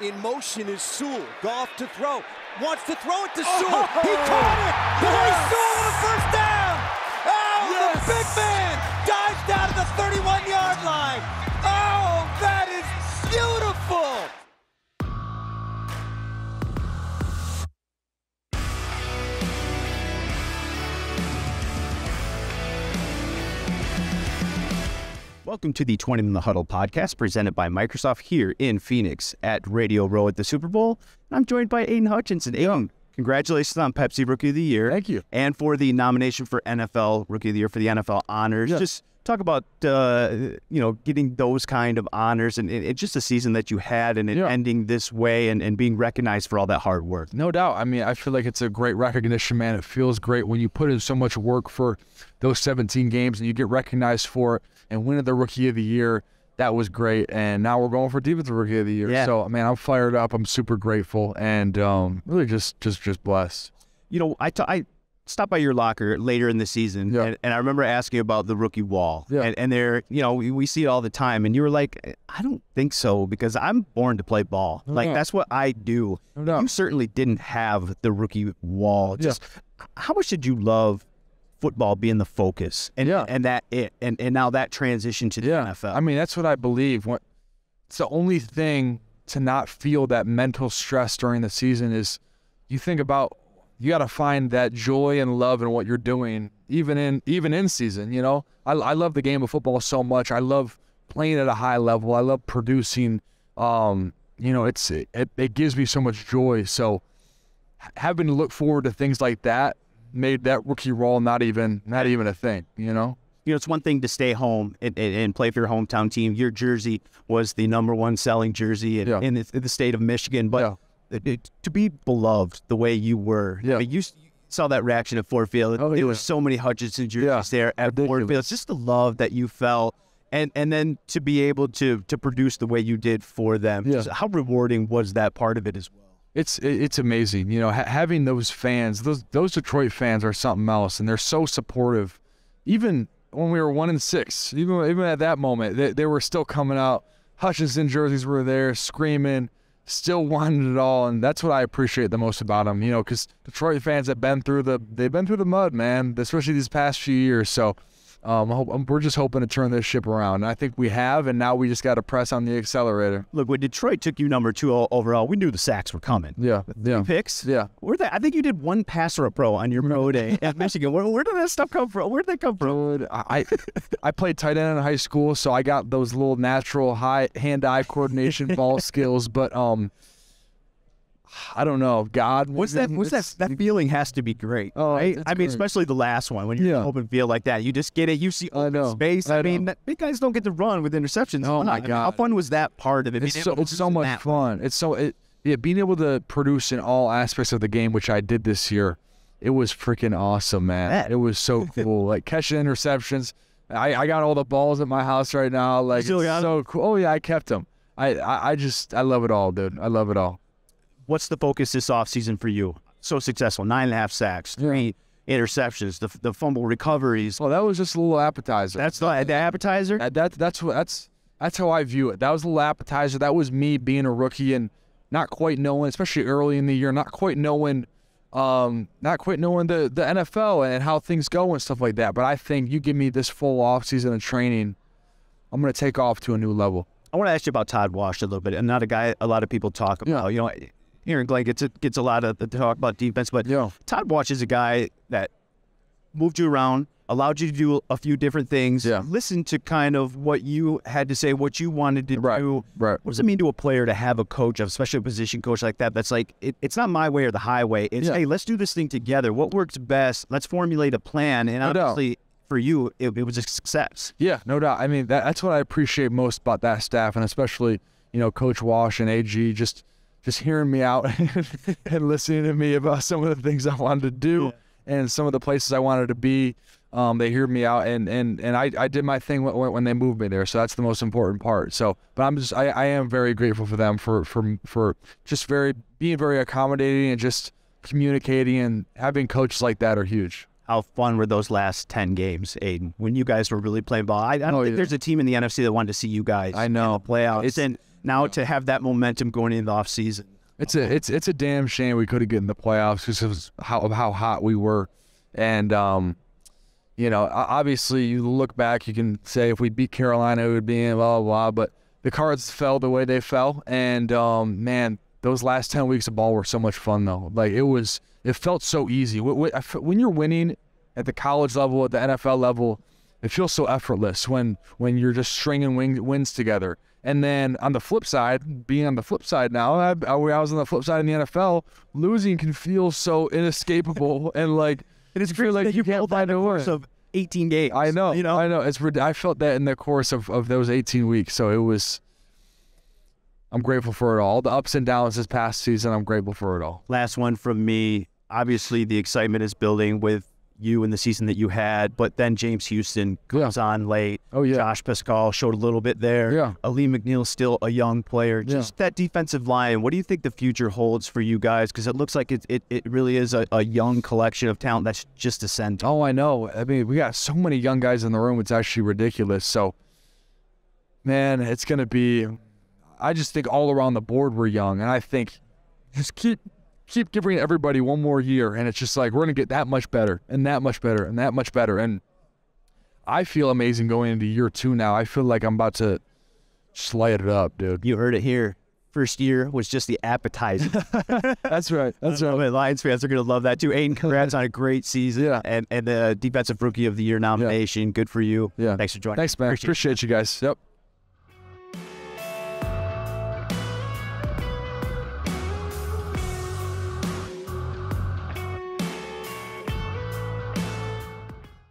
In motion is Sewell. Goff to throw. Wants to throw it to Sewell. He caught it. Penei Sewell with a first down. Oh, yes. The big man dives down to the 31-yard line. Oh, that is beautiful. Welcome to the Twentyman the Huddle podcast presented by Microsoft here in Phoenix at Radio Row at the Super Bowl. I'm joined by Aidan Hutchinson. Aidan, congratulations on Pepsi Rookie of the Year. Thank you. And for the nomination for NFL Rookie of the Year for the NFL honors. Yeah. Just talk about, getting those kind of honors and it's just a season that you had and it ending this way and being recognized for all that hard work. No doubt. I mean, I feel like it's a great recognition, man. It feels great when you put in so much work for those 17 games and you get recognized for it. And winning the Rookie of the Year, that was great. And now we're going for Defensive Rookie of the Year. Yeah. So, man, I'm fired up. I'm super grateful and really just blessed. You know, I stopped by your locker later in the season, and I remember asking about the rookie wall. Yeah. And there, we see it all the time. And you were like, I don't think so because I'm born to play ball. That's what I do. No. You certainly didn't have the rookie wall. Just how much did you love football being the focus and now that transition to the NFL? I mean, that's what I believe. It's the only thing to not feel that mental stress during the season is you think about you got to find that joy and love in what you're doing, even in season. I love the game of football so much. I love playing at a high level. I love producing. It gives me so much joy. So having to look forward to things like that made that rookie role not even a thing, It's one thing to stay home and play for your hometown team. Your jersey was the #1 selling jersey in the state of Michigan, but to be beloved the way you were, I mean, you saw that reaction at Ford Field. There was so many Hutchinson jerseys there at Ford Field. It's just the love that you felt, and then to be able to produce the way you did for them. Just how rewarding was that part of it as well? It's amazing, having those fans. Those Detroit fans are something else, and they're so supportive. Even when we were 1-6, even at that moment, they were still coming out. Hutchinson jerseys were there, screaming, still wanted it all, and that's what I appreciate the most about them. Because Detroit fans have been through the mud, man, especially these past few years. So. We're just hoping to turn this ship around. And I think we have, and now we just got to press on the accelerator. Look, when Detroit took you #2 overall, we knew the sacks were coming. Yeah. 3 picks. Yeah. I think you did 1 passer pro on your pro day at Michigan. Where did that stuff come from? Where did that come from? Dude, I played tight end in high school, so I got those little natural hand-eye coordination ball skills. But I don't know. God, that feeling has to be great, right? I mean, especially the last one when you're in open field like that. You just get it. You see open space. I mean, big guys don't get to run with interceptions. Oh my God! How fun was that part of it? It's so much fun. Being able to produce in all aspects of the game, which I did this year. It was freaking awesome, man. It was so cool. Like catching interceptions. I got all the balls at my house right now. Like it's so cool. Oh yeah, I kept them. I love it all, dude. I love it all. What's the focus this offseason for you? So successful, 9.5 sacks, 3 interceptions, the fumble recoveries. Well, that was just a little appetizer. That's the appetizer? That's how I view it. That was a little appetizer. That was me being a rookie and not quite knowing, especially early in the year, not quite knowing the NFL and how things go and stuff like that. But I think you give me this full offseason of training, I'm going to take off to a new level. I want to ask you about Todd Wash a little bit, and not a guy a lot of people talk about. Aaron Glenn gets a lot of the talk about defense, but Todd Wash is a guy that moved you around, allowed you to do a few different things, listen to kind of what you had to say, what you wanted to do. Right. What does it mean to a player to have a coach, especially a position coach like that, that's like, it's not my way or the highway. It's, hey, let's do this thing together. What works best? Let's formulate a plan. And obviously, for you, it was a success. Yeah, no doubt. I mean, that's what I appreciate most about that staff, and especially, Coach Wash and AG, just hearing me out and listening to me about some of the things I wanted to do and some of the places I wanted to be. They heard me out, and I did my thing when they moved me there. So that's the most important part. So, but I am very grateful for them for just being very accommodating and just communicating, and having coaches like that are huge. How fun were those last 10 games, Aidan, when you guys were really playing ball? I don't think there's a team in the NFC that wanted to see you guys in the playoffs. now to have that momentum going into the offseason. It's a damn shame we couldn't get in the playoffs because of how hot we were. And, you know, obviously you look back, you can say if we beat Carolina, it would be blah, blah, blah. But the Cards fell the way they fell. And, man, those last 10 weeks of ball were so much fun, though. Like, it felt so easy. When you're winning at the college level, at the NFL level, it feels so effortless when you're just stringing wins together. And then on the flip side, being on the flip side now, I was on the flip side in the NFL, losing can feel so inescapable. And, like, it is crazy like you can't find a course of 18 games. I know. You know? I know. I felt that in the course of those 18 weeks. So I'm grateful for it all. The ups and downs this past season, I'm grateful for it all. Last one from me. Obviously, the excitement is building with you in the season that you had, but then James Houston comes on late. Oh, yeah. Josh Pascal showed a little bit there. Yeah. Ali McNeil's still a young player. Just that defensive line, what do you think the future holds for you guys? Because it looks like it really is a young collection of talent that's just ascending. Oh, I know. I mean, we got so many young guys in the room. It's actually ridiculous. So, man, it's going to be – I just think all around the board we're young, and I think just keep giving everybody one more year, and it's just like we're going to get that much better and that much better and that much better. And I feel amazing going into year 2 now. I feel like I'm about to just light it up, dude. You heard it here. First year was just the appetizer. That's right. That's right. Lions fans are going to love that too. Aidan, congrats on a great season. Yeah. And the Defensive Rookie of the Year nomination. Yeah. Good for you. Yeah. Thanks for joining. Thanks, man. Appreciate you guys. Yep.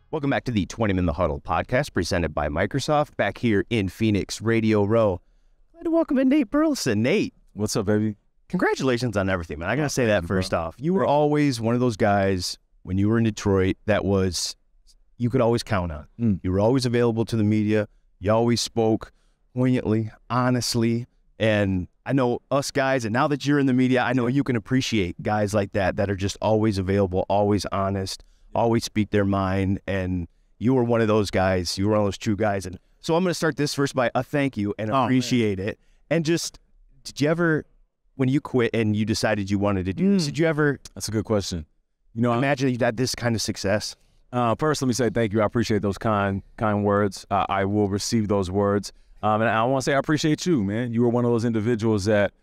Welcome back to the Twentyman the Huddle podcast presented by Microsoft back here in Phoenix, Radio Row. Glad to welcome in Nate Burleson. Nate. What's up, baby? Congratulations on everything, man. I got to say that first off. You were always one of those guys when you were in Detroit that you could always count on. You were always available to the media. You always spoke poignantly, honestly. And I know us guys, and now that you're in the media, I know you can appreciate guys like that are just always available, always honest, always speak their mind, and you were one of those guys. You were one of those true guys. And so I'm going to start this first by a thank you and appreciate it. And just, did you ever, when you quit and you decided you wanted to do this, did you ever? That's a good question. You know, imagine you had this kind of success. First, let me say thank you. I appreciate those kind words. I will receive those words. And I want to say I appreciate you, man. You were one of those individuals that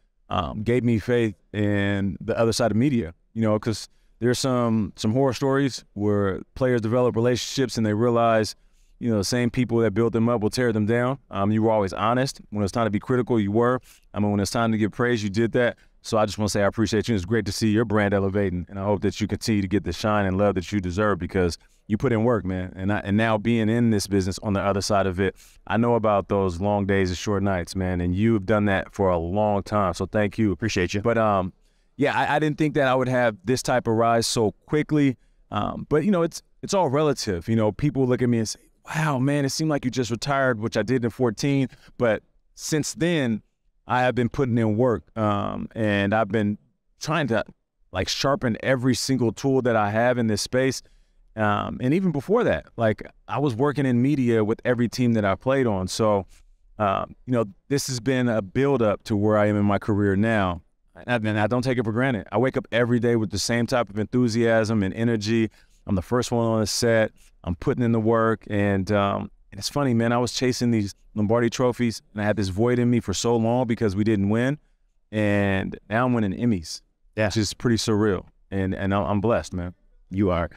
gave me faith in the other side of media, you know, because there's some horror stories where players develop relationships and they realize, you know, the same people that built them up will tear them down. You were always honest. When it's time to be critical, you were. I mean, when it's time to give praise, you did that. So I just want to say I appreciate you. It's great to see your brand elevating, and I hope that you continue to get the shine and love that you deserve because you put in work, man. And now being in this business on the other side of it, I know about those long days and short nights, man, and you've done that for a long time. So thank you. Appreciate you. But yeah, I didn't think that I would have this type of rise so quickly. But, you know, it's all relative. You know, people look at me and say, wow, man, it seemed like you just retired, which I did in 2014. But since then, I have been putting in work. And I've been trying to, like, sharpen every single tool that I have in this space. And even before that, like, I was working in media with every team that I played on. So, you know, this has been a build-up to where I am in my career now. And I don't take it for granted. I wake up every day with the same type of enthusiasm and energy. I'm the first one on the set. I'm putting in the work. And it's funny, man. I was chasing these Lombardi trophies, and I had this void in me for so long because we didn't win. And now I'm winning Emmys. Yeah. Which is pretty surreal. And I'm blessed, man. You are.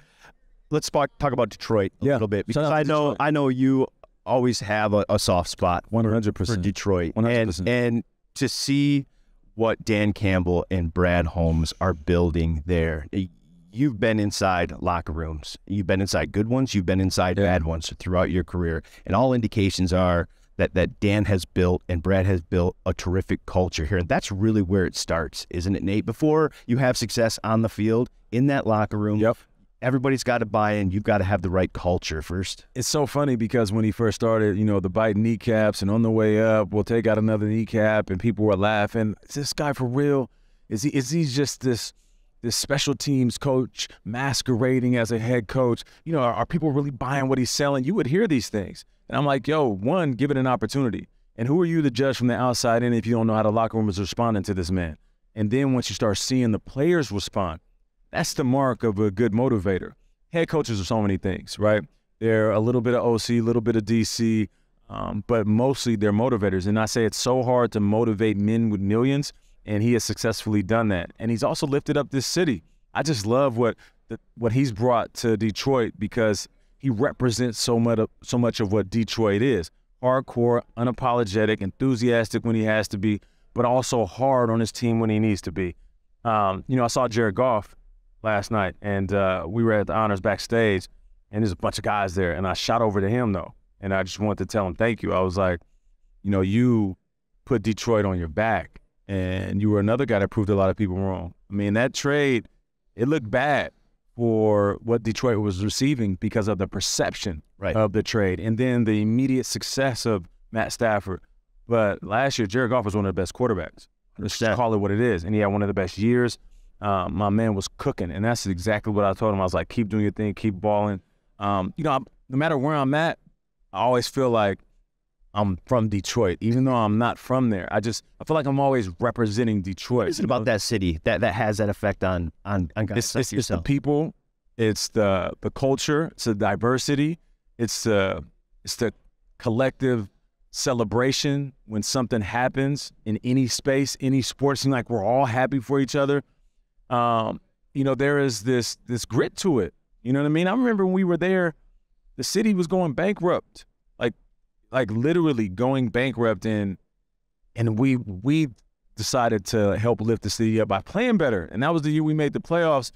Let's talk about Detroit a little bit because I know you always have a soft spot 100% for Detroit. 100%. And to see what Dan Campbell and Brad Holmes are building there. You've been inside locker rooms. You've been inside good ones. You've been inside bad ones throughout your career. And all indications are that Dan has built and Brad has built a terrific culture here. And that's really where it starts, isn't it, Nate? Before you have success on the field, in that locker room, everybody's got to buy in. You've got to have the right culture first. It's so funny because when he first started, you know, the biting kneecaps and on the way up, we'll take out another kneecap and people were laughing. Is this guy for real? Is he just this special teams coach masquerading as a head coach? You know, are people really buying what he's selling? You would hear these things. And I'm like, yo, one, give it an opportunity. And who are you to judge from the outside in if you don't know how the locker room is responding to this man? And then once you start seeing the players respond, that's the mark of a good motivator. Head coaches are so many things, right? They're a little bit of OC, a little bit of DC, but mostly they're motivators. And I say it's so hard to motivate men with millions, and he has successfully done that. And he's also lifted up this city. I just love what he's brought to Detroit because he represents so much of what Detroit is. Hardcore, unapologetic, enthusiastic when he has to be, but also hard on his team when he needs to be. I saw Jared Goff last night, and we were at the honors backstage, and there's a bunch of guys there, and I shot over to him, though, and I just wanted to tell him thank you. I was like, you put Detroit on your back, and you were another guy that proved a lot of people wrong. I mean, that trade, it looked bad for what Detroit was receiving because of the perception of the trade and then the immediate success of Matt Stafford. But last year, Jared Goff was one of the best quarterbacks. Let's just call it what it is. And he had one of the best years. My man was cooking, and that's exactly what I told him. I was like, keep doing your thing, keep balling. No matter where I'm at, I always feel like I'm from Detroit, even though I'm not from there. I feel like I'm always representing Detroit. What is it about that city that has that effect on guys like yourself? It's the people, it's the culture, it's the diversity, it's the collective celebration when something happens in any space, any sport. Seems like we're all happy for each other. There is this grit to it. You know what I mean? I remember when we were there, the city was going bankrupt. Like literally going bankrupt, and we decided to help lift the city up by playing better. And that was the year we made the playoffs,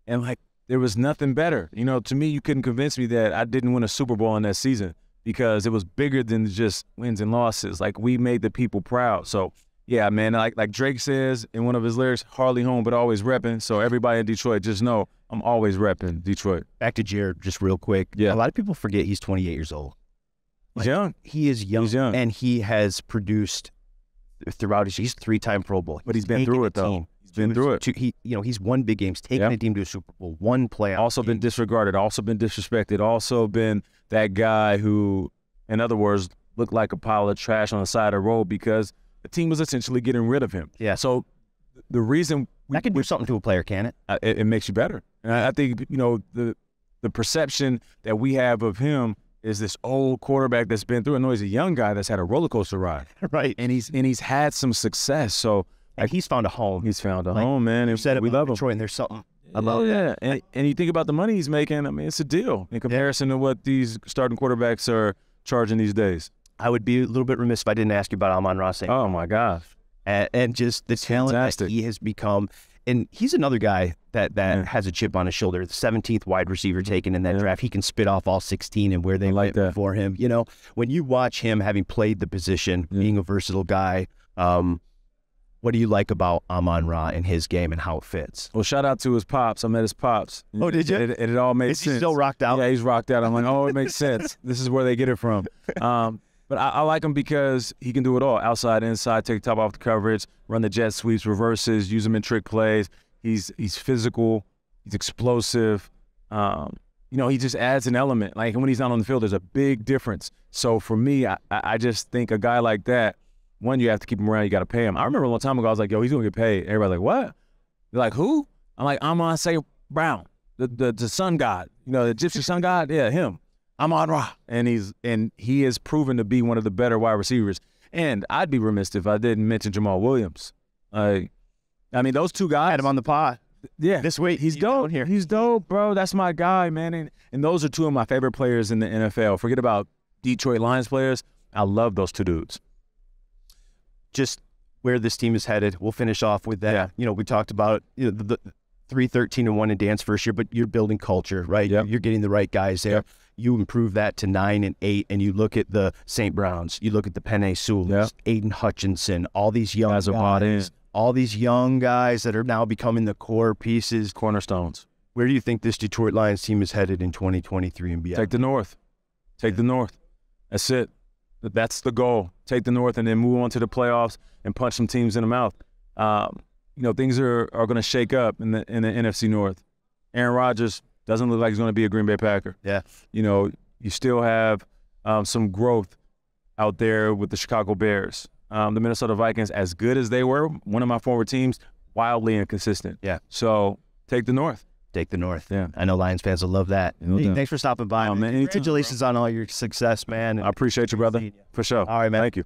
and there was nothing better. To me, you couldn't convince me that I didn't win a Super Bowl in that season because it was bigger than just wins and losses. We made the people proud. So yeah, man, like Drake says in one of his lyrics, hardly home but always repping. So everybody in Detroit, just know I'm always repping Detroit. Back to Jared just real quick. Yeah. A lot of people forget he's 28 years old. He's young. He is young. He's young. And he has produced throughout his, he's a 3-time Pro Bowl. But he's been through it, though. He's been through it. He's won big games, taken a team to a Super Bowl, won playoff. Also been disregarded, also been disrespected, also been that guy who, in other words, looked like a pile of trash on the side of the road because the team was essentially getting rid of him. Yeah. So the reason that can do something to a player, can it? It makes you better. And I think, the perception that we have of him is this old quarterback that's been through. I know he's a young guy that's had a roller coaster ride. Right. And he's had some success. So he's found a home. He's found a home, man. You said we love him. Detroit, and there's something about that. And you think about the money he's making, I mean, it's a deal in comparison to what these starting quarterbacks are charging these days. I would be a little bit remiss if I didn't ask you about Amon-Ra St. Oh, my gosh. And just the talent that he has become. And he's another guy that has a chip on his shoulder. The 17th wide receiver taken in that draft. He can spit off all 16 and where they went before him. When you watch him having played the position, being a versatile guy, what do you like about Amon-Ra and his game and how it fits? Well, shout out to his pops. I met his pops. Oh, did you? It all made sense. Is he still rocked out? Yeah, he's rocked out. I'm like, oh, it makes sense. This is where they get it from. But I like him because he can do it all. Outside, inside, take the top off the coverage, run the jet sweeps, reverses, use them in trick plays. He's physical. He's explosive. He just adds an element. Like when he's not on the field, there's a big difference. So for me, I just think a guy like that, one, you have to keep him around. You got to pay him. I remember a long time ago, I was like, yo, he's going to get paid. Everybody's like, what? They're like, who? I'm like, Amon-Ra St. Brown, the sun god, the gypsy sun god. Yeah, him. Amon-Ra. And he has proven to be one of the better wide receivers. And I'd be remiss if I didn't mention Jamal Williams. Those two guys. Had him on the pod. Yeah. This week. He's dope. He's dope, bro. That's my guy, man. And those are two of my favorite players in the NFL. Forget about Detroit Lions players. I love those two dudes. Just where this team is headed. We'll finish off with that. Yeah. We talked about the 3-13-1 in Dan's first year, but you're building culture, right? Yep. You're getting the right guys there. Yep. You improve that to 9-8, and you look at the St. Browns, you look at the Penei Sewell, Aidan Hutchinson, all these young guys, all these young guys that are now becoming the core pieces, cornerstones. Where do you think this Detroit Lions team is headed in 2023 and beyond? Take the North. Take the North. That's it. That's the goal. Take the North and then move on to the playoffs and punch some teams in the mouth. Things are going to shake up in the NFC North. Aaron Rodgers doesn't look like he's going to be a Green Bay Packer. Yeah. You still have some growth out there with the Chicago Bears. The Minnesota Vikings, as good as they were, one of my former teams, wildly inconsistent. Yeah. So take the North. Take the North. Yeah. I know Lions fans will love that. Hey, thanks for stopping by. Oh, man. Congratulations on all your success, man. I appreciate you, brother. For sure. All right, man. Thank you.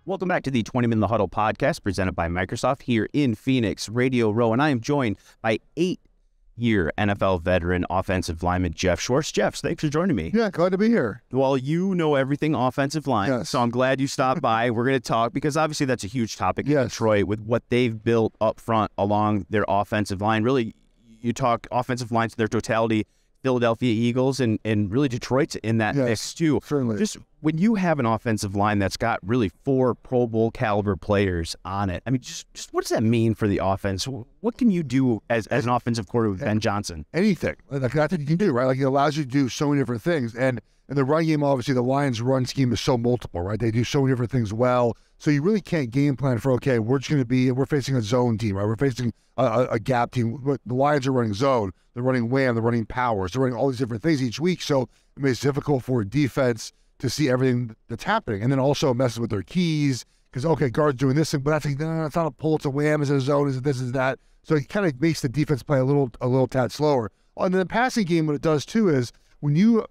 Welcome back to the Twentyman the Huddle podcast presented by Microsoft here in Phoenix, Radio Row. And I am joined by 8-year NFL veteran offensive lineman Geoff Schwartz. Jeff, thanks for joining me. Yeah, glad to be here. Well, you know everything offensive line, yes. So I'm glad you stopped by. We're going to talk because obviously that's a huge topic in Detroit with what they've built up front along their offensive line. Really, you talk offensive lines in their totality, Philadelphia Eagles and really Detroit's in that mix too. Certainly. Just when you have an offensive line that's got really 4 Pro Bowl caliber players on it, I mean, just what does that mean for the offense? What can you do as an offensive coordinator with Ben Johnson? Anything. Like, that's what you can do, right? Like, it allows you to do so many different things. And in the run game, obviously, the Lions' run scheme is so multiple, right? They do so many different things well. So you really can't game plan for, okay, we're facing a zone team, right? We're facing a gap team. The Lions are running zone. They're running wham. They're running powers. They're running all these different things each week. So it makes it difficult for a defense to see everything that's happening. And then also messes with their keys because, okay, guard's doing this thing, but that's like, no, it's not a pull. It's a wham. Is it a zone? Is it this? Is that? So it kind of makes the defense play a little tad slower. And then the passing game, what it does too is when you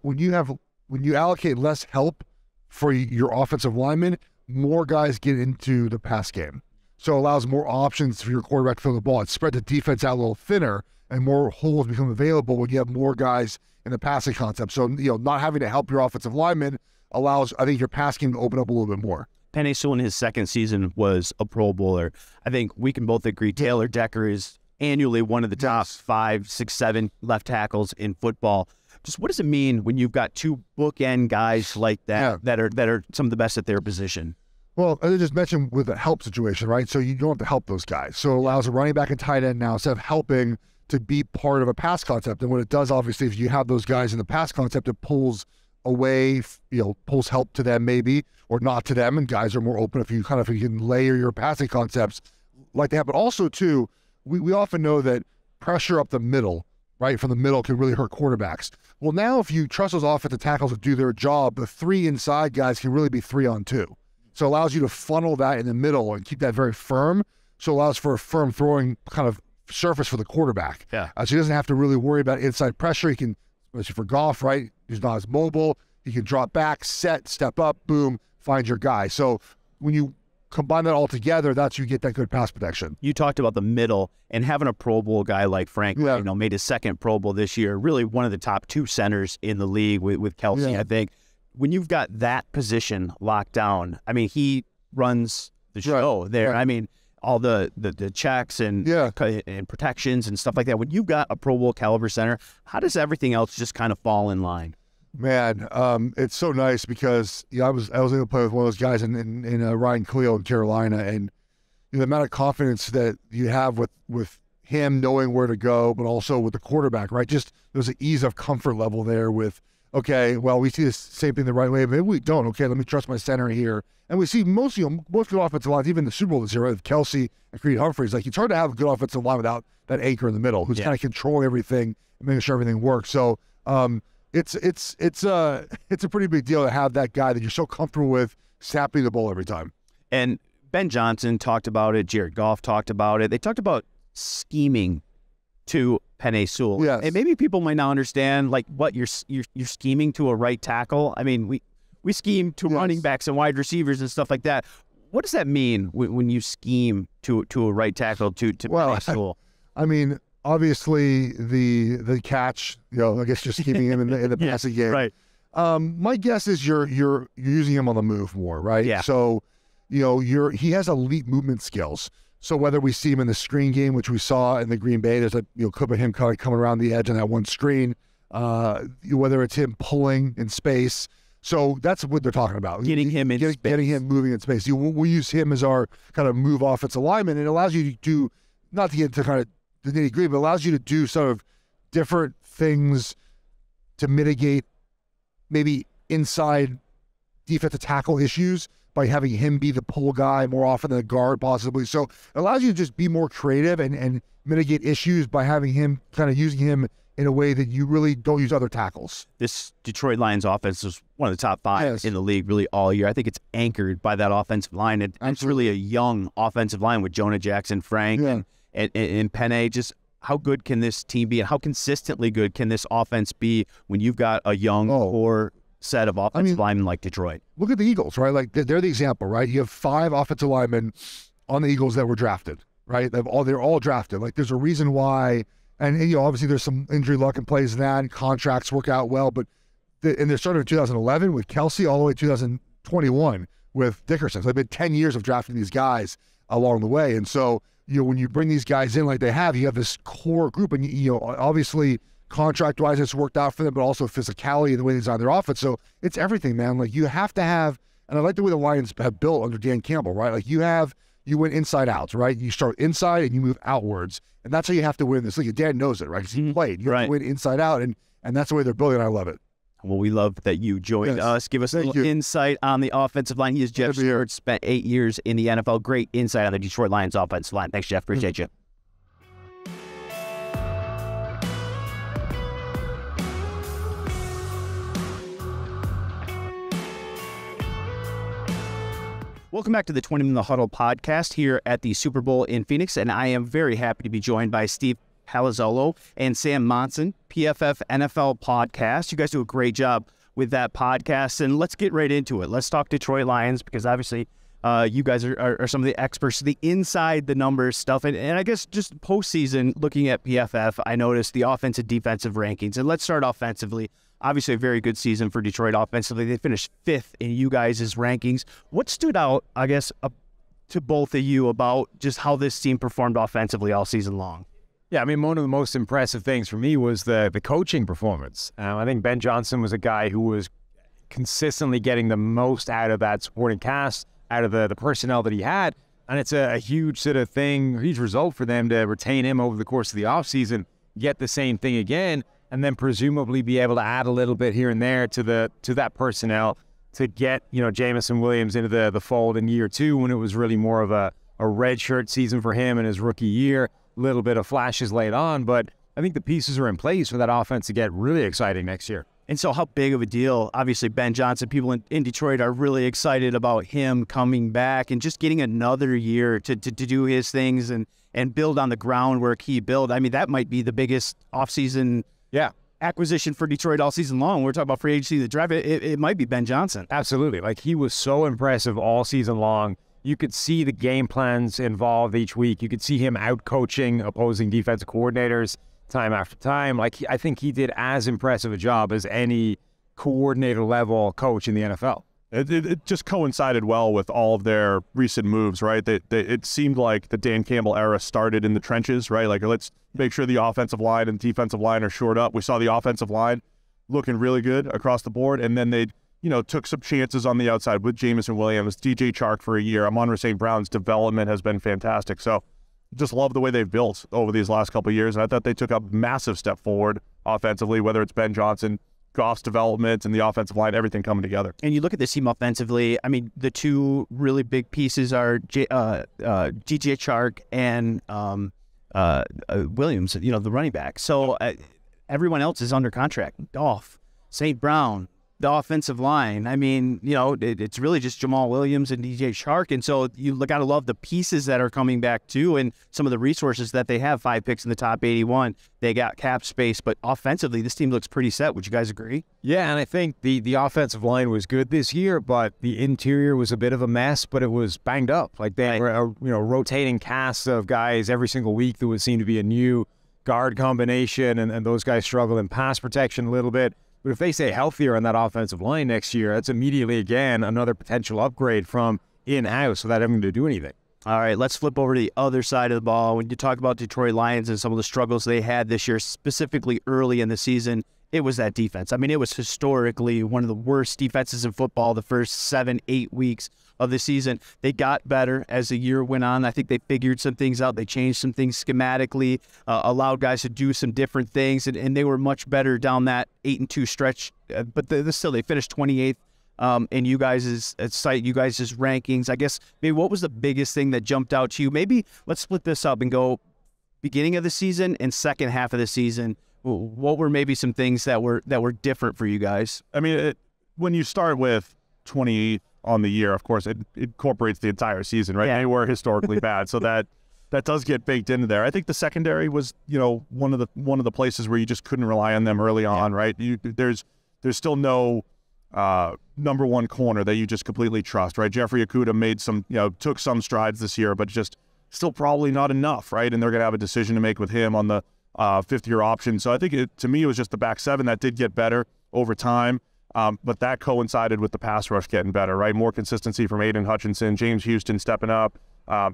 allocate less help for your offensive linemen, more guys get into the pass game. So it allows more options for your quarterback to throw the ball. It spread the defense out a little thinner and more holes become available when you have more guys in the passing concept. So, not having to help your offensive linemen allows, I think, your pass game to open up a little bit more. Penei Sewell in his second season was a Pro Bowler. I think we can both agree Taylor Decker is annually one of the top 5, 6, 7 left tackles in football. Just what does it mean when you've got 2 bookend guys like that that are some of the best at their position? Well, as I just mentioned with the help situation, right? So you don't have to help those guys. So it allows a running back and tight end now, instead of helping, to be part of a pass concept. And what it does, obviously, if you have those guys in the pass concept, it pulls away, pulls help to them maybe, or not to them, and guys are more open if you can layer your passing concepts like that. But also, too, we often know that pressure up the middle, right, from the middle can really hurt quarterbacks. Well, now if you trust those offensive tackles to do their job, the 3 inside guys can really be 3-on-2. So it allows you to funnel that in the middle and keep that very firm. So it allows for a firm throwing kind of surface for the quarterback. Yeah. So he doesn't have to really worry about inside pressure. He can, especially for Goff, right? He's not as mobile. He can drop back, step up, boom, find your guy. So when you combine that all together, that's you get that good pass protection. You talked about the middle and having a Pro Bowl guy like Frank, made his second Pro Bowl this year. Really one of the top 2 centers in the league with Kelsey, I think. When you've got that position locked down, I mean, he runs the show there. Right. I mean, all the checks and protections and stuff like that. When you've got a Pro Bowl caliber center, how does everything else just kind of fall in line? Man, it's so nice because I was able to play with one of those guys in Ryan Cleo in Carolina, and the amount of confidence that you have with him knowing where to go, but also with the quarterback, right? Just there's an ease of comfort level there with, okay, well, we see the same thing the right way, but maybe we don't. Okay, let me trust my center here. And we see most good offensive lines, even the Super Bowl this year, right, with Kelsey and Creed Humphreys. Like, it's hard to have a good offensive line without that anchor in the middle who's kind of controlling everything and making sure everything works. So it's a pretty big deal to have that guy that you're so comfortable with snapping the ball every time. And Ben Johnson talked about it. Jared Goff talked about it. They talked about scheming to Penei Sewell. Yes. And maybe people might not understand, like, what you're scheming to a right tackle. I mean, we scheme to running backs and wide receivers and stuff like that. What does that mean when you scheme to a right tackle to Penei Sewell? I mean, obviously the catch, I guess just keeping him in the passing game. Right. My guess is you're using him on the move more, right? Yeah. So, he has elite movement skills. So whether we see him in the screen game, which we saw in the Green Bay, there's a clip of him kind of coming around the edge on that one screen. Whether it's him pulling in space. So that's what they're talking about. Getting him in space. Getting him moving in space. We use him as our kind of move offensive lineman. And it allows you to do, not to get into kind of the nitty-gritty, but allows you to do sort of different things to mitigate maybe inside defensive tackle issues, by having him be the pull guy more often than the guard possibly. So it allows you to just be more creative and mitigate issues by having him, kind of using him in a way that you really don't use other tackles. This Detroit Lions offense is one of the top 5 in the league really all year. I think it's anchored by that offensive line. It's really a young offensive line with Jonah Jackson, Frank, and Penei. Just how good can this team be, and how consistently good can this offense be when you've got a young core set of offensive linemen like Detroit? Look at the Eagles, right? Like they're the example, right? You have 5 offensive linemen on the Eagles that were drafted, right? They're all drafted. Like there's a reason why. And you know, obviously there's some injury luck and plays in that, and contracts work out well. But and they started in 2011 with Kelsey all the way to 2021 with Dickerson. So they've been 10 years of drafting these guys along the way. And so, you know, when you bring these guys in like they have, you have this core group. And, you know, obviously contract-wise it's worked out for them, but also physicality and the way they design their offense. So it's everything, man. Like you have to have, and I like the way the Lions have built under Dan Campbell, right? Like you win inside outs, right? You start inside and you move outwards. And that's how you have to win this league. Dan knows it, right? Because he played. You have to win inside out, and that's the way they're building, and I love it. Well, we love that you joined us. Give us a little insight on the offensive line. He is Geoff Schwartz, spent 8 years in the NFL. Great insight on the Detroit Lions offensive line. Thanks, Geoff. Appreciate you. Welcome back to the Twentyman the Huddle podcast here at the Super Bowl in Phoenix, and I am very happy to be joined by Steve Palazzolo and Sam Monson, PFF NFL podcast. You guys do a great job with that podcast, and let's get right into it. Let's talk Detroit Lions, because obviously you guys are some of the experts, the inside the numbers stuff, and I guess just postseason, looking at PFF, I noticed the offensive defensive rankings, and let's start offensively. Obviously, a very good season for Detroit offensively. They finished 5th in you guys' rankings. What stood out, I guess, to both of you about just how this team performed offensively all season long? Yeah, I mean, one of the most impressive things for me was the coaching performance. I think Ben Johnson was a guy who was consistently getting the most out of that supporting cast, out of the personnel that he had. And it's a huge sort of thing, huge result for them to retain him over the course of the offseason, get the same thing again, and then presumably be able to add a little bit here and there to that personnel to get, you know, Jameson Williams into the fold in year 2, when it was really more of a redshirt season for him in his rookie year. A little bit of flashes late on, but I think the pieces are in place for that offense to get really exciting next year. And so how big of a deal, obviously Ben Johnson, people in Detroit are really excited about him coming back and just getting another year to do his things and build on the groundwork he built. I mean, that might be the biggest offseason acquisition for Detroit all season long. We're talking about free agency, the draft. It might be Ben Johnson. Absolutely. Like, he was so impressive all season long. You could see the game plans involved each week. You could see him out coaching opposing defensive coordinators time after time. Like, I think he did as impressive a job as any coordinator level coach in the NFL. It just coincided well with all of their recent moves, right? It seemed like the Dan Campbell era started in the trenches, right? Like, let's make sure the offensive line and defensive line are shored up. We saw the offensive line looking really good across the board, and then they, you know, took some chances on the outside with Jameson Williams, DJ Chark for a year. Amon-Ra St. Brown's development has been fantastic. So just love the way they've built over these last couple of years, and I thought they took a massive step forward offensively, whether it's Ben Johnson, Goff's development, and the offensive line, everything coming together. And you look at this team offensively, I mean, the two really big pieces are DJ Chark and Williams, you know, the running back. So everyone else is under contract. Goff, St. Brown, the offensive line. I mean, you know, it's really just Jamal Williams and DJ Chark. And so you got to love the pieces that are coming back too, and some of the resources that they have. 5 picks in the top 81. They got cap space, but offensively, this team looks pretty set. Would you guys agree? Yeah, and I think the offensive line was good this year, but the interior was a bit of a mess, but it was banged up. Like, they were a rotating cast of guys every single week. There would seem to be a new guard combination, and those guys struggle in pass protection a little bit. But if they stay healthier on that offensive line next year, that's immediately, again, another potential upgrade from in-house without having to do anything. All right, let's flip over to the other side of the ball. When you talk about Detroit Lions and some of the struggles they had this year, specifically early in the season, it was that defense. I mean, it was historically one of the worst defenses in football the first 7-8 weeks of the season. They got better as the year went on. I think they figured some things out. They changed some things schematically, allowed guys to do some different things, and they were much better down that 8-2 stretch. But still, they finished 28th in you guys' site, you guys' rankings. I guess maybe what was the biggest thing that jumped out to you? Maybe let's split this up and go beginning of the season and second half of the season. What were maybe some things that were different for you guys? I mean, when you start with 28th on the year, of course, it incorporates the entire season, right? Yeah. They were historically bad, so that does get baked into there. I think the secondary was, one of the places where you just couldn't rely on them early on, right? There's still no number one corner that you just completely trust, right? Jeffrey Okudah made took some strides this year, but just still probably not enough, right? And they're gonna have a decision to make with him on the fifth-year option. So I think to me it was just the back seven that did get better over time. But that coincided with the pass rush getting better, right? More consistency from Aidan Hutchinson, James Houston stepping up.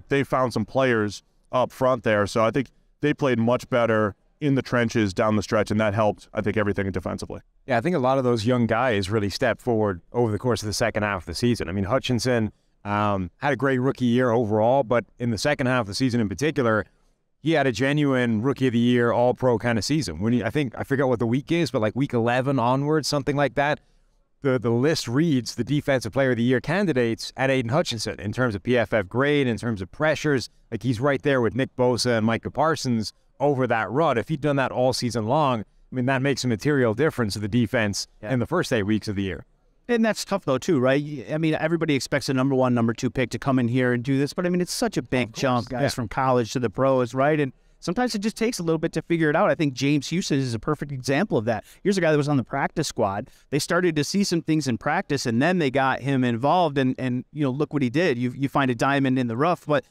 They found some players up front there. So I think they played much better in the trenches down the stretch, and that helped, I think, everything defensively. Yeah, I think a lot of those young guys really stepped forward over the course of the second half of the season. I mean, Hutchinson had a great rookie year overall, but in the second half of the season in particular, he had a genuine Rookie of the Year, All-Pro kind of season. I forget what the week is, but like week 11 onwards, something like that, the list reads the Defensive Player of the Year candidates at Aidan Hutchinson in terms of PFF grade, in terms of pressures. Like he's right there with Nick Bosa and Micah Parsons over that run. If he'd done that all season long, I mean, that makes a material difference to the defense in the first 8 weeks of the year. And that's tough, though, too, right? I mean, everybody expects a number 1, number 2 pick to come in here and do this, but I mean, it's such a big jump, guys, from college to the pros, right? And sometimes it just takes a little bit to figure it out. I think James Houston is a perfect example of that. Here's a guy that was on the practice squad. They started to see some things in practice, and then they got him involved, and look what he did. You find a diamond in the rough, but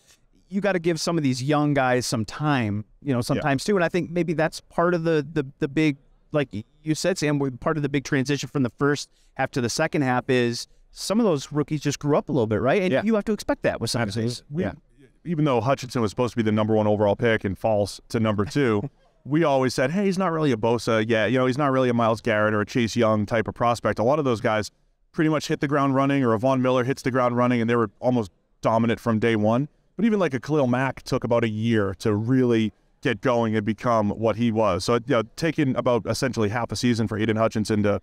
you got to give some of these young guys some time, sometimes too. And I think maybe that's part of the big, like you said, Sam, part of the big transition from the first half to the second half is some of those rookies just grew up a little bit, right? And you have to expect that with some of these. Even though Hutchinson was supposed to be the number 1 overall pick and falls to number 2, we always said, hey, he's not really a Bosa. Yeah, he's not really a Myles Garrett or a Chase Young type of prospect. A lot of those guys pretty much hit the ground running, or a Von Miller hits the ground running, and they were almost dominant from day one. But even like a Khalil Mack took about a year to really get going and become what he was. So taking about essentially half a season for Aidan Hutchinson to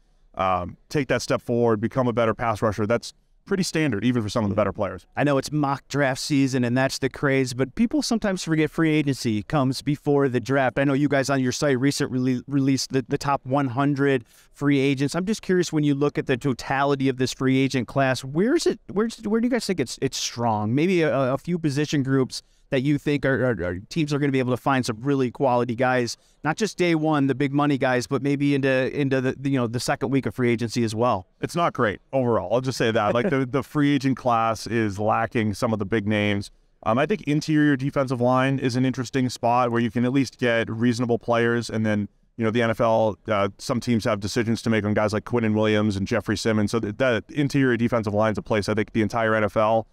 take that step forward, become a better pass rusher, that's pretty standard, even for some of the better players. I know it's mock draft season, and that's the craze, but people sometimes forget free agency comes before the draft. I know you guys on your site recently released the top 100 free agents. I'm just curious, when you look at the totality of this free agent class, where do you guys think it's strong? Maybe a few position groups that you think are teams are going to be able to find some really quality guys, not just day one, the big money guys, but maybe into the second week of free agency as well. It's not great overall. I'll just say that. Like the free agent class is lacking some of the big names. I think interior defensive line is an interesting spot where you can at least get reasonable players, and then the NFL, some teams have decisions to make on guys like Quinnen Williams and Jeffrey Simmons. So that interior defensive line is a place I think the entire NFL.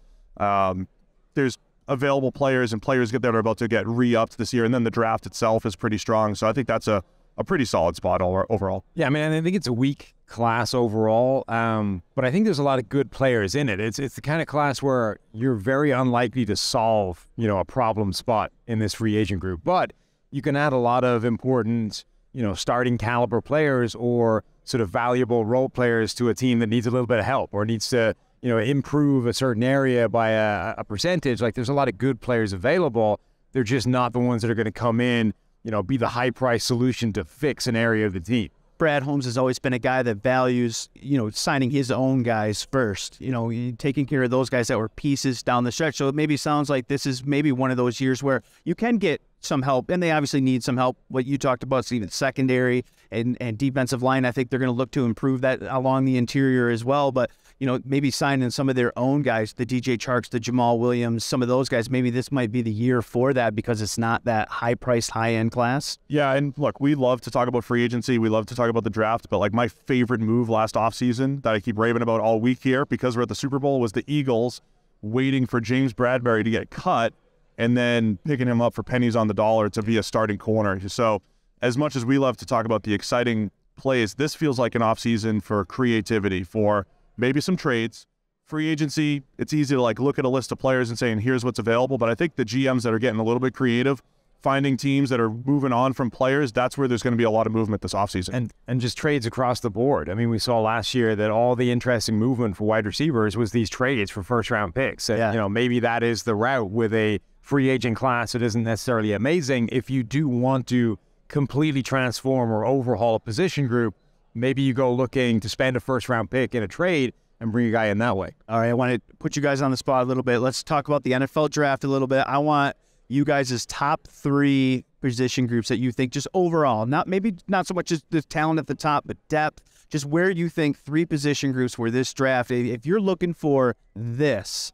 There's available players and players that are about to get re-upped this year, and then the draft itself is pretty strong. So I think that's a pretty solid spot overall. Yeah, I mean, I think it's a weak class overall, but I think there's a lot of good players in it. It's the kind of class where you're very unlikely to solve, a problem spot in this free agent group, but you can add a lot of important, starting caliber players or sort of valuable role players to a team that needs a little bit of help or needs to improve a certain area by a percentage. Like, there's a lot of good players available. They're just not the ones that are going to come in, be the high price solution to fix an area of the team. Brad Holmes has always been a guy that values, signing his own guys first, taking care of those guys that were pieces down the stretch. So it maybe sounds like this is maybe one of those years where you can get some help, and they obviously need some help. What you talked about, even secondary and defensive line, I think they're going to look to improve that along the interior as well. But maybe signing some of their own guys, the DJ Charks, the Jamal Williams, some of those guys, maybe this might be the year for that because it's not that high-priced, high-end class. Yeah, and look, we love to talk about free agency. We love to talk about the draft, but like my favorite move last offseason that I keep raving about all week here because we're at the Super Bowl was the Eagles waiting for James Bradberry to get cut and then picking him up for pennies on the dollar to be a starting corner. So as much as we love to talk about the exciting plays, this feels like an offseason for creativity, for maybe some trades. Free agency, it's easy to look at a list of players and saying, here's what's available. But I think the GMs that are getting a little bit creative finding teams that are moving on from players, that's where there's going to be a lot of movement this offseason. And just trades across the board. I mean, we saw last year that all the interesting movement for wide receivers was these trades for first-round picks. And, you know, maybe that is the route with a free agent class that isn't necessarily amazing. If you do want to completely transform or overhaul a position group, maybe you go looking to spend a first-round pick in a trade and bring a guy in that way. All right, I want to put you guys on the spot a little bit. Let's talk about the NFL draft a little bit. I want you guys' top 3 position groups that you think just overall, not so much just the talent at the top, but depth, just where you think 3 position groups where this draft, if you're looking for this,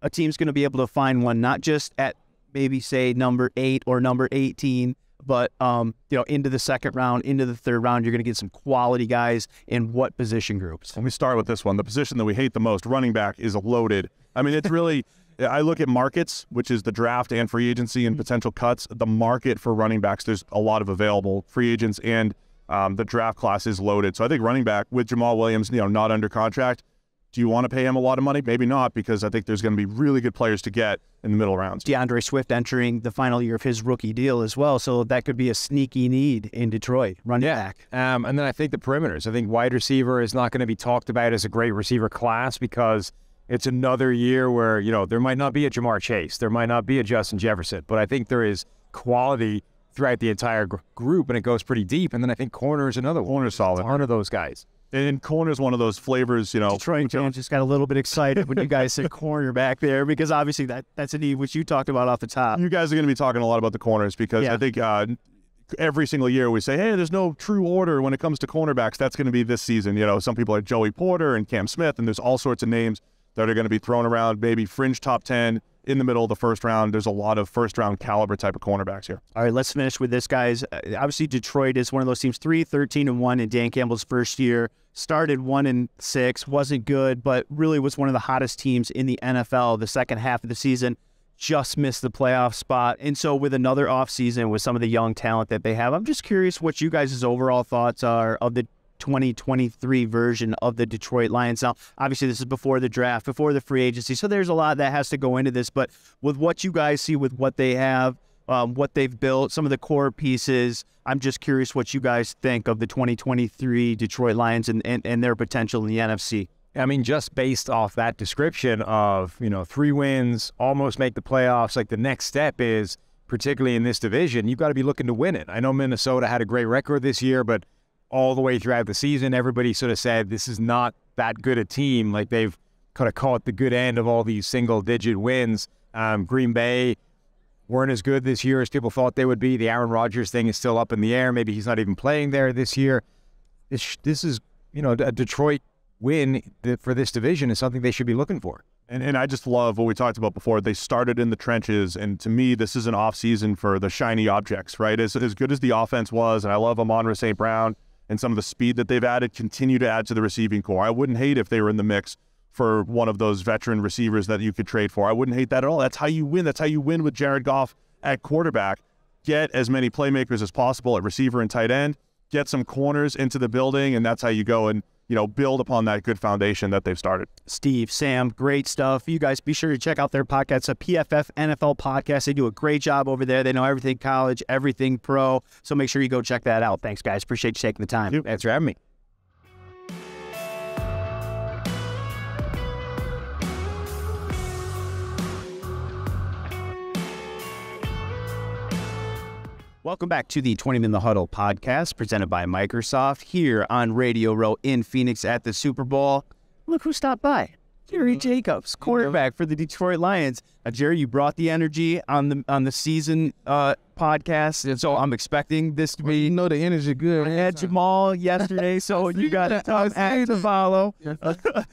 a team's going to be able to find one, not just at maybe say number 8 or number 18, but you know, into the second round, into the third round, you're going to get some quality guys in what position groups? Let me start with this one. The position that we hate the most, running back, is loaded. I mean, it's really I look at markets, which is the draft and free agency and potential cuts. The market for running backs, there's a lot of available free agents, and the draft class is loaded. So I think running back with Jamal Williams, you know, not under contract. Do you want to pay him a lot of money? Maybe not, because I think there's going to be really good players to get in the middle rounds. DeAndre Swift entering the final year of his rookie deal as well, so that could be a sneaky need in Detroit, running back. And then I think the perimeters. I think wide receiver is not going to be talked about as a great receiver class because it's another year where, you know, there might not be a Jamar Chase, there might not be a Justin Jefferson, but I think there is quality throughout the entire group, and it goes pretty deep. And then I think corner is another one. Corner's solid. One of those guys. And corner's one of those flavors, you know. Detroit fans just got a little bit excited when you guys said corner back there, because obviously that's a need which you talked about off the top. You guys are going to be talking a lot about the corners because I think every single year we say, hey, there's no true order when it comes to cornerbacks. That's going to be this season. You know, some people are Joey Porter and Cam Smith, and there's all sorts of names that are going to be thrown around, maybe fringe top 10 in the middle of the first round. There's a lot of first-round caliber type of cornerbacks here. All right, let's finish with this, guys. Obviously, Detroit is one of those teams, 3-13-1 in Dan Campbell's first year. Started 1-6, wasn't good, but really was one of the hottest teams in the NFL the second half of the season. Just missed the playoff spot. And so with another offseason with some of the young talent that they have, I'm just curious what you guys' overall thoughts are of the 2023 version of the Detroit Lions. Now, obviously, this is before the draft, before the free agency, so there's a lot that has to go into this. But with what you guys see, with what they have, what they've built, some of the core pieces, I'm just curious what you guys think of the 2023 Detroit Lions and their potential in the NFC. I mean, just based off that description of, you know, 3 wins, almost make the playoffs, like the next step is, particularly in this division, you've got to be looking to win it. I know Minnesota had a great record this year, but all the way throughout the season, everybody sort of said this is not that good a team. Like, they've kind of caught the good end of all these single-digit wins. Green Bay weren't as good this year as people thought they would be. The Aaron Rodgers thing is still up in the air. Maybe he's not even playing there this year. This is, you know, a Detroit win for this division is something they should be looking for. And I just love what we talked about before. They started in the trenches, and to me, this is an off-season for the shiny objects, right? As good as the offense was, and I love Amon-Ra St. Brown and some of the speed that they've added, continue to add to the receiving core. I wouldn't hate if they were in the mix for one of those veteran receivers that you could trade for. I wouldn't hate that at all. That's how you win. That's how you win with Jared Goff at quarterback. Get as many playmakers as possible at receiver and tight end. Get some corners into the building, and that's how you go and, you know, build upon that good foundation that they've started. Steve, Sam, great stuff. You guys be sure to check out their podcast, a PFF NFL podcast. They do a great job over there. They know everything college, everything pro. So make sure you go check that out. Thanks, guys. Appreciate you taking the time. Thanks for having me. Welcome back to the Twentyman the Huddle podcast presented by Microsoft here on Radio Row in Phoenix at the Super Bowl. Look who stopped by. Jerry Jacobs, quarterback for the Detroit Lions. Jerry, you brought the energy on the season podcast, and so I'm expecting this to be. You know, the energy good. I had Jamal yesterday, so you got a tough act to follow.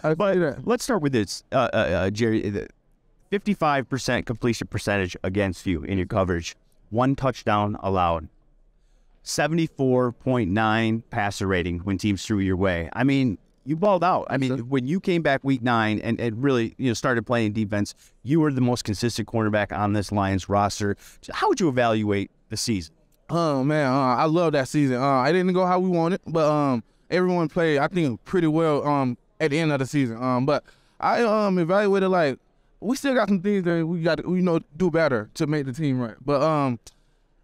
But let's start with this, Jerry. 55% completion percentage against you in your coverage. 1 touchdown allowed. 74.9 passer rating when teams threw your way. I mean, you balled out. I mean, when you came back week 9 and really, you know, started playing defense, you were the most consistent cornerback on this Lions roster. How would you evaluate the season? Oh, man, I love that season. It didn't go how we wanted, but everyone played, I think, pretty well at the end of the season. But I evaluated, like, we still got some things that we got to, you know, do better to make the team right. But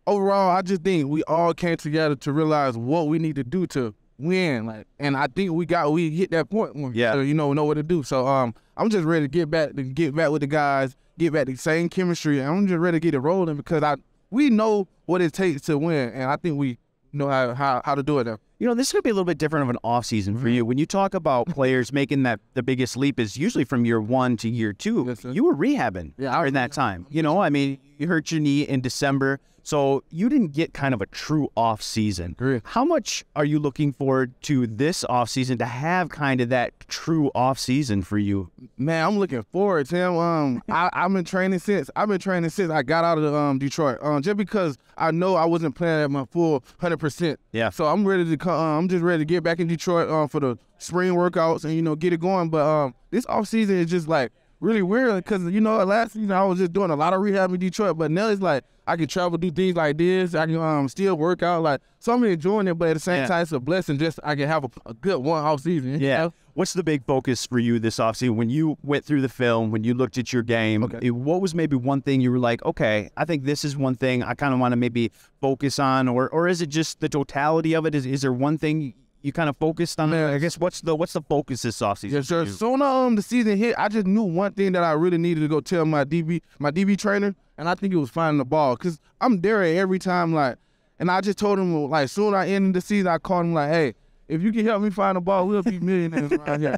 overall, I just think we all came together to realize what we need to do to win. Like, and I think we hit that point when know what to do. So I'm just ready to get back with the guys, get back to the same chemistry. And I'm just ready to get it rolling because we know what it takes to win, and I think we know how to do it now. You know, this is going to be a little bit different of an offseason for you. When you talk about players making the biggest leap is usually from year 1 to year 2. Yes, sir. You were rehabbing during that time. You know, I mean, you hurt your knee in December, so you didn't get kind of a true offseason. How much are you looking forward to this offseason to have kind of that true offseason for you? Man, I'm looking forward to him. I've been training since I got out of Detroit. Just because I know I wasn't playing at my full 100%. Yeah. So I'm ready to come. I'm just ready to get back in Detroit for the spring workouts and get it going. But this offseason is just like really weird because last season I was just doing a lot of rehab in Detroit, but now it's like I can travel, do things like this. I can still work out. Like, so I'm enjoying it, but at the same time, it's a blessing. Just I can have a good one off season. Yeah. You know? What's the big focus for you this offseason? When you went through the film, when you looked at your game, what was maybe one thing you were like, okay, I think this is one thing I kind of want to maybe focus on, or is it just the totality of it? Is there one thing you kind of focused on? I guess what's the focus this offseason? Yes, sir. Soon the season hit, I just knew one thing that I really needed to go tell my DB trainer, and I think it was finding the ball, because I'm there every time, like, and I just told him, like, soon I ended the season, I called him like, hey, if you can help me find the ball, we'll be millionaires around here.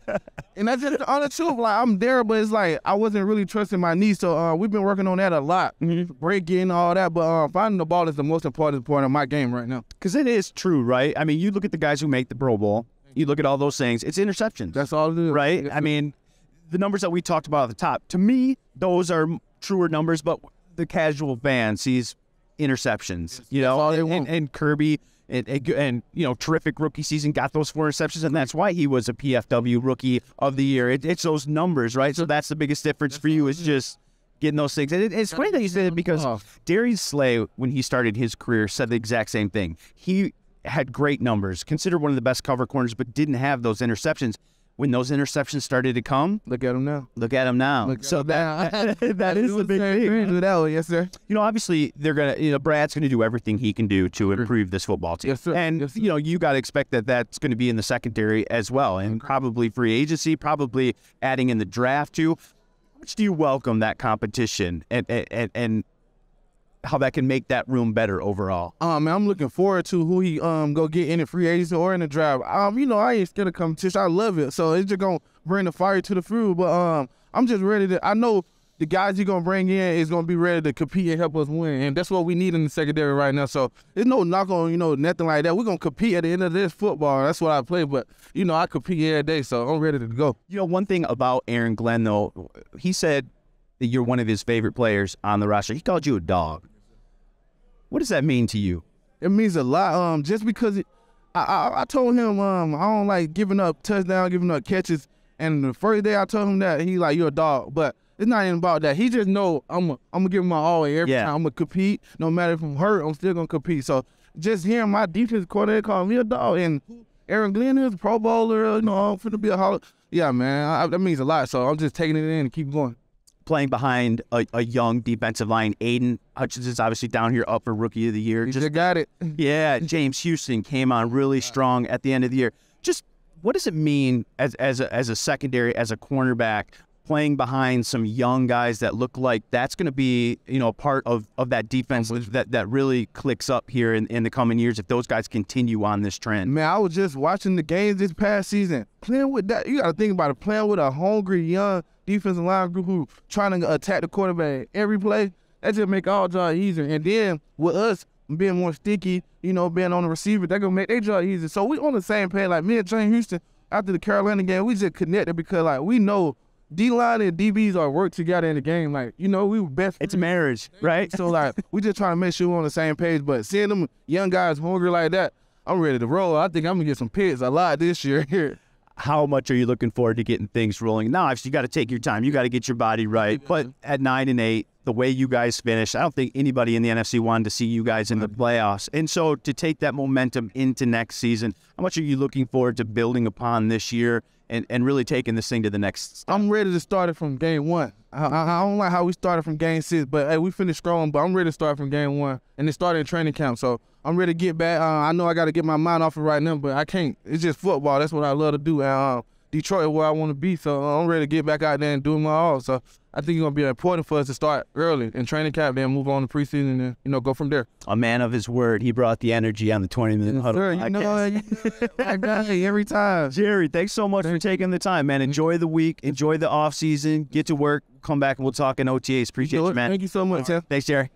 And that's just the honest truth. Like, I'm there, but it's like I wasn't really trusting my knee, so we've been working on that a lot, breaking all that. But finding the ball is the most important part of my game right now. Because it is true, right? I mean, you look at the guys who make the Pro Bowl, you look at all those things, it's interceptions. That's all it is. Right? I mean, the numbers that we talked about at the top, to me, those are truer numbers, but the casual fan sees interceptions, and Kirby and terrific rookie season, got those 4 interceptions, and that's why he was a PFW Rookie of the Year. It's those numbers, right? So that's the biggest difference for you, is just getting those things. And it's funny that you said it, because Darius Slay, when he started his career, said the exact same thing. He had great numbers, considered one of the best cover corners, but didn't have those interceptions. When those interceptions started to come, look at him now. That is the big thing. Yes, sir. Obviously they're gonna, Brad's gonna do everything he can do to improve this football team. Yes, sir. And you got to expect that that's going to be in the secondary as well, and probably free agency, probably adding in the draft too. How much do you welcome that competition and how that can make that room better overall? Man, I'm looking forward to who he go get in the free agency or in the draft. I ain't scared of competition. I love it. So it's just gonna bring the fire to the fuel. But I'm just ready to. I know the guys you're gonna bring in is gonna be ready to compete and help us win, and that's what we need in the secondary right now. So there's no knock on nothing like that. We're gonna compete at the end of this football. That's what I play. But I compete every day, so I'm ready to go. One thing about Aaron Glenn though, he said that you're one of his favorite players on the roster. He called you a dog. What does that mean to you? It means a lot. Just because I told him I don't like giving up touchdowns, giving up catches. And the first day I told him that, he like, you're a dog. But it's not even about that. He just know I'm gonna give him my all every time. I'm gonna compete. No matter if I'm hurt, I'm still gonna compete. So just hearing my defense coordinator call me a dog, and Aaron Glenn is a Pro Bowler, I'm finna be a Hall. Yeah, man, that means a lot. So I'm just taking it in and keep going. Playing behind a young defensive line, Aidan Hutchinson's obviously down here up for Rookie of the Year. Just got it. Yeah, James Houston came on really strong at the end of the year. Just what does it mean as a secondary, as a cornerback, playing behind some young guys that look like that's going to be a part of that defense that really clicks up here in the coming years if those guys continue on this trend? Man, I was just watching the games this past season. Playing with that, you got to think about it. Playing with a hungry young defensive line group who trying to attack the quarterback every play, that just make our job easier. And then with us being more sticky, being on the receiver, that gonna make their job easier. So we on the same page. Like me and James Houston after the Carolina game, we just connected because like we know D-line and DBs are work together in the game. Like, we were best. It's a marriage, right? So like we just trying to make sure we're on the same page. But seeing them young guys hungry like that, I'm ready to roll. I think I'm gonna get some picks a lot this year here. How much are you looking forward to getting things rolling? Now, obviously, you got to take your time. You got to get your body right. But at 9-8, the way you guys finished. I don't think anybody in the NFC wanted to see you guys in the playoffs. And so to take that momentum into next season, how much are you looking forward to building upon this year and really taking this thing to the next step? I'm ready to start it from game one. I don't like how we started from game 6, but hey, we finished strong, but I'm ready to start from game 1. And it started in training camp, so I'm ready to get back. I know I got to get my mind off it right now, but I can't. It's just football. That's what I love to do. Detroit is where I want to be, so I'm ready to get back out there and do my all. So I think it's going to be important for us to start early in training camp, then move on to preseason and, go from there. A man of his word. He brought the energy on the 20-minute huddle. Sir, you know, every time. Jerry, thanks so much for taking the time, man. Enjoy the week. Enjoy the off season. Get to work. Come back and we'll talk in OTAs. Appreciate you, man. Thank you so much, Tim. Thanks, Jerry.